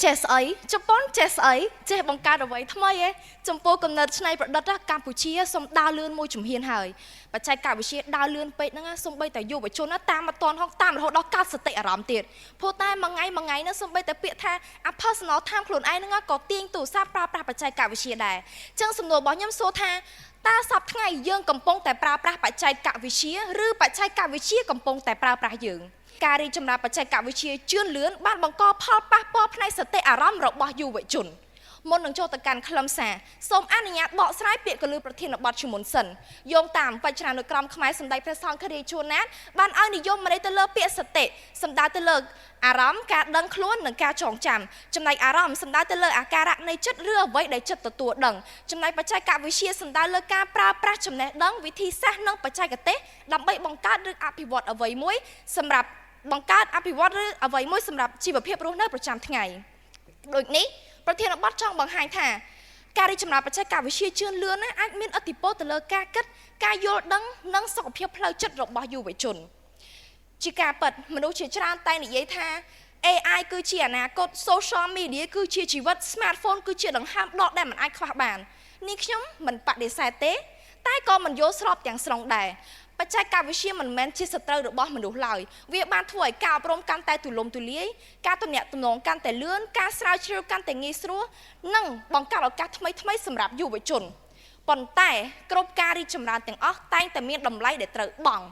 ចេះស្អីជប៉ុនចេះស្អីចេះបង្កើតអ្វីថ្មីឯងចំពោះកំណត់ឆ្នៃប្រឌិតកម្ពុជាសូមដើរលឿនមួយជំហានហើយបច្ចេកវិទ្យាដើរលឿនពេកហ្នឹងសូម្បីតែយុវជនតាមអត់ទាន់ហងតាមរហូតដល់កើតសតិអារម្មណ៍ទៀតព្រោះតែមួយថ្ងៃហ្នឹងសូម្បីតែពាក្យថា personal time ខ្លួនឯងហ្នឹងក៏ទាញទូរស័ព្ទប្រើប្រាស់បច្ចេកវិទ្យាដែរអញ្ចឹងសំណួររបស់ខ្ញុំសួរថាតើសប្តាហ៍ថ្ងៃយើងកំពុងតែប្រើប្រាស់បច្ចេកវិទ្យាឬបច្ចេកវិទ្យាកំពុងតែប្រើប្រាស់យើងការរីកចម្រើនបច្ចេកវិទ្យាជឿនលឿនបានបង្កផលប៉ះពាល់ផ្នែកសតិអារម្មណ៍របស់យុវជនមុននឹងចូលទៅកាន់ខ្លឹមសារសូមអនុញ្ញាតបកស្រាយពាក្យកលឺប្រធានបទជាមុនសិនយោងតាមបច្ចនានុក្រមខ្មែរសម្ដេចព្រះសង្ឃរាជជួនណាតបានឲ្យនិយមមកទៅលើពាក្យសតិសំដៅទៅលើអារម្មណ៍ការដឹងខ្លួននិងការចងចាំចំណែកអារម្មណ៍សំដៅទៅលើអាការៈនៃចិត្តឬអ្វីដែលចិត្តទទួលដឹងចំណែកបច្ចេកវិទ្យាសំដៅលើការប្រើប្រាស់ចំណេះដឹងវិធីសាស្ត្រនិងបច្ចេកទេសដើម្បីបង្កើតឬអភិវឌ្ឍអ្វីមួយសម្រាប់បង្កើតអភិវឌ្ឍឬអ្វីមួយសម្រាប់ជីវភាពរស់នៅប្រចាំថ្ងៃដូចនេះប្រធានបទចង់បង្ហាញថាការរីកចម្រើនបច្ចេកវិទ្យាជឿនលឿនអាចមានឥទ្ធិពលទៅលើការគិតការយល់ដឹងនិងសុខភាពផ្លូវចិត្តរបស់យុវជនជាការពិតមនុស្សជាច្រើនតែនិយាយថា AI គឺជាអនាគត social media គឺជាជីវិត smartphone គឺជាដង្ហើមដកដែលមិនអាចខ្វះបាននេះខ្ញុំមិនបដិសេធទេតែក៏មិនយល់ស្របទាំងស្រុងដែរបច្ចេកវិទ្យាមិនមែនជាសត្រូវរបស់មនុស្សឡើយវាបានធ្វើឲ្យការអប់រំកាន់តែទូលំទូលាយការទំនាក់ទំនងកាន់តែលឿនការស្រាវជ្រាវកាន់តែងាយស្រួលនិងបង្កើតឱកាសថ្មីៗសម្រាប់យុវជនប៉ុន្តែគ្រប់ការរីកចម្រើនទាំងអស់តែងតែមានតម្លៃដែលត្រូវបង់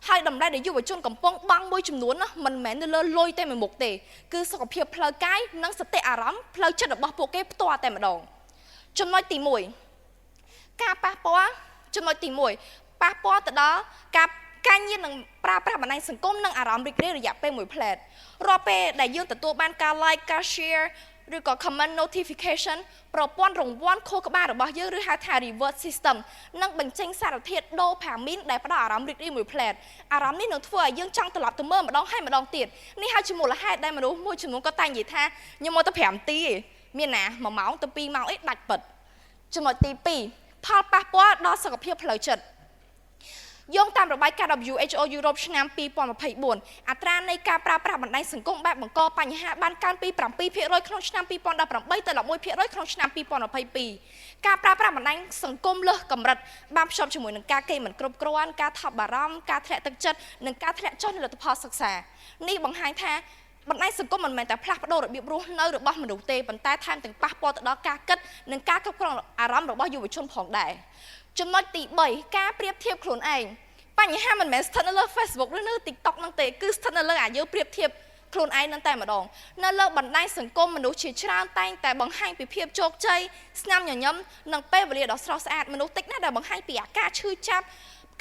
ហើយតម្លៃដែលយុវជនកំពុងបង់មួយចំនួនមិនមែននៅលើលុយតែមួយមុខទេគឺសុខភាពផ្លូវកាយនិងសតិអារម្មណ៍ផ្លូវចិត្តរបស់ពួកគេផ្ទាល់តែម្ដងចំណុចទី1ការប៉ះពាល់ចំណុចទី1ប៉ះពាល់ទៅដល់ការញៀននឹងប្រើប្រាស់បណ្ដាញសង្គមនិងអារម្មណ៍រីករាយរយៈពេល1ផ្លែតរាល់ពេលដែលយើងទទួលបានការ like ការ share ឬក៏ comment notification ប្រព័ន្ធរង្វាន់ខួរក្បាលរបស់យើងឬហៅថា reward system នឹងបញ្ចេញសារធាតុ dopamine ដែលផ្ដល់អារម្មណ៍រីករាយ1ផ្លែតអារម្មណ៍នេះនឹងធ្វើឲ្យយើងចង់ត្រឡប់ទៅមើលម្ដងហើយម្ដងទៀតនេះហើយជាមូលហេតុដែលមនុស្សមួយចំនួនក៏តែងនិយាយថាខ្ញុំមកទៅ5នាទីមានណា1ម៉ោងទៅ2ម៉ោងអីដាច់ពិតចំណុចទី2ផលប៉ះពាល់ដល់សុខភាពផ្លូវចិត្តយោងតាមរបាយការណ៍ WHO Europe ឆ្នាំ2024អត្រានៃការប្រើប្រាស់បណ្ដាញសង្គមបែបបង្កបញ្ហាបានកើនពី 7% ក្នុងឆ្នាំ2018ទៅ 11% ក្នុងឆ្នាំ2022ការប្រើប្រាស់បណ្ដាញសង្គមលើសកម្រិតបានភ្ជាប់ជាមួយនឹងការគេមិនគ្រប់គ្រាន់ការថប់បារម្ភការធ្លាក់ទឹកចិត្តនិងការធ្លាក់ចុះនៃលទ្ធផលសិក្សានេះបង្ហាញថាបណ្ដាញសង្គមមិនមែនតែផ្លាស់ប្ដូររបៀបរស់នៅរបស់មនុស្សទេប៉ុន្តែថែមទាំងប៉ះពាល់ទៅដល់ការគិតនិងការគ្រប់គ្រងអារម្មណ៍របស់យុវជនផងដែរចំណុចទី3ការប្រៀបធៀបខ្លួនឯងបញ្ហាមិនមែនស្ថិតនៅលើ Facebook ឬនៅ TikTok ហ្នឹងទេគឺស្ថិតនៅលើអាយើងប្រៀបធៀបខ្លួនឯងនឹងតែម្ដងនៅលើបណ្ដាញសង្គមមនុស្សជាច្រើនតែងតែបង្ហាញពីភាពជោគជ័យស្នាមញញឹមនិងពេលវេលាដ៏ស្រស់ស្អាតមនុស្សតិចណាស់ដែលបង្ហាញពីអាការឈឺចាប់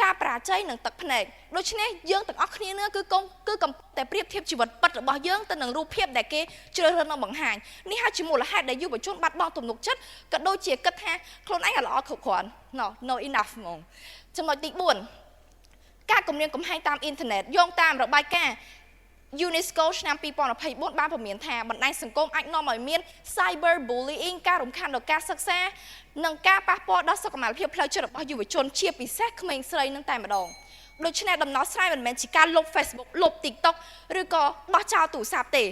ការបរាជ័យនិងទឹកភ្នែកដូច្នេះយើងទាំងអស់គ្នាគឺកំពុងតែប្រៀបធៀបជីវិតពិតរបស់យើងទៅនឹងរូបភាពដែលគេជ្រើសរើសនឹងបង្ហាញនេះហើយជាមូលហេតុដែលយុវជនបាត់បង់ទំនុកចិត្តក៏ដូចជាគិតថាខ្លួនឯងល្អគ្រប់គ្រាន់ no enough ហ្មងចំណុចទី4ការគំរាមកំហែងតាមអ៊ីនធឺណិតយោងតាមរបាយការណ៍ UNESCO ឆ្នាំ2024បានព្រមានថាបណ្ដាញសង្គមអាចនាំឲ្យមាន cyber bullying ការរំខានដល់ការសិក្សានិងការប៉ះពាល់ដល់សុខុមាលភាពផ្លូវចិត្តរបស់យុវជនជាពិសេសក្មេងស្រីនឹងតែម្ដងដូច្នេះដំណោះស្រាយមិនមែនជាការលុប Facebook លុប TikTok ឬក៏បោះចោលទូរស័ព្ទទេ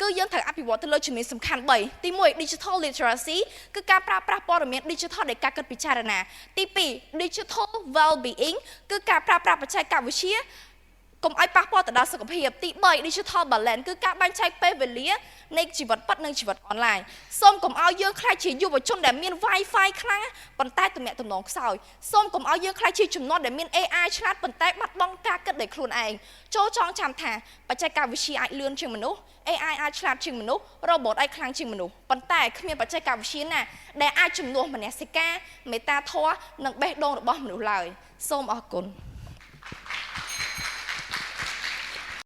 គឺយើងត្រូវអភិវឌ្ឍទៅលើជំនាញសំខាន់3ទី1 digital literacy គឺការប្រើប្រាស់ព័ត៌មាន digital ដែលការគិតពិចារណាទី2 digital well being គឺការប្រើប្រាស់បច្ចេកវិទ្យាកុំឲ្យប៉ះពាល់ទៅដល់សុខភាពទី3 digital balance គឺការបែងចែកពេលវេលានៃជីវិតពិតនិងជីវិតអនឡាញសូមកុំឲ្យយើងខ្លាចជាយុវជនដែលមាន Wi-Fi ខ្លាំងប៉ុន្តែទំនាក់ទំនងខ្សោយសូមកុំឲ្យយើងខ្លាចជាជំនាន់ដែលមាន AI ឆ្លាតប៉ុន្តែបាត់បង់ការគិតដោយខ្លួនឯងចូលចងចាំថាបច្ចេកវិទ្យាអាចលឿនជាងមនុស្ស AI អាចឆ្លាតជាងមនុស្ស Robot អាចខ្លាំងជាងមនុស្សប៉ុន្តែគ្មានបច្ចេកវិទ្យាណាដែលអាចជំនួសមនសិការមេត្តាធម៌និងបេះដូងរបស់មនុស្សឡើយសូមអរគុណ